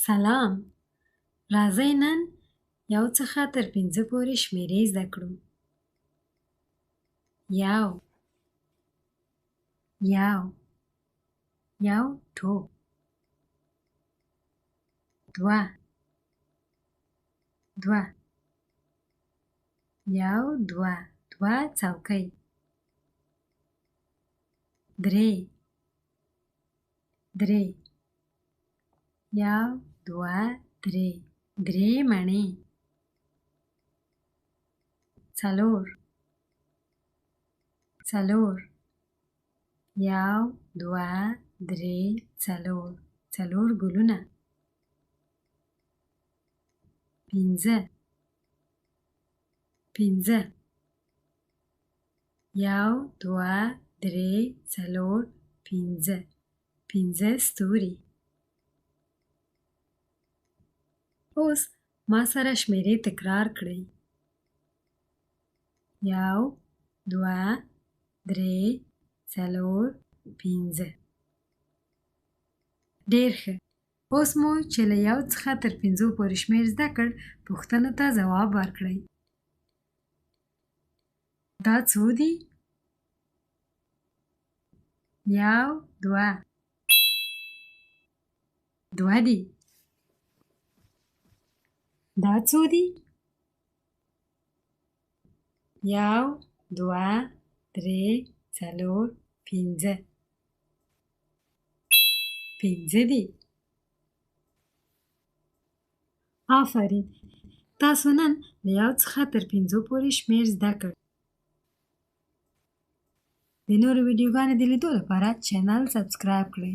سلام. راځئ نن یو څخه تر 5 پورې شمېرې زده کړو. 1 یو ټوپ. 2 دوه څوکۍ. 3 درې مڼې. 4 4 ګلونه. 5 5 ستوري. اوس ما سره شمېرې تکرار کړئ. 1 2 3 4 5. ډېر ښه. اوس مو چې له 1 څخه تر 5 پورې شمېر زده کړ، پوښتنو ته ځواب ورکړئ. دا څو دي؟ 1 2 دي. دا څو دي؟ 1 2 3 4 5. 5 دي. آفرین. تاسو نن له 1 څخه تر 5 پورې شمېر زده کړ. د نورو ویډیوګانو د لیدو لپاره چینل سبسکرایب کړئ.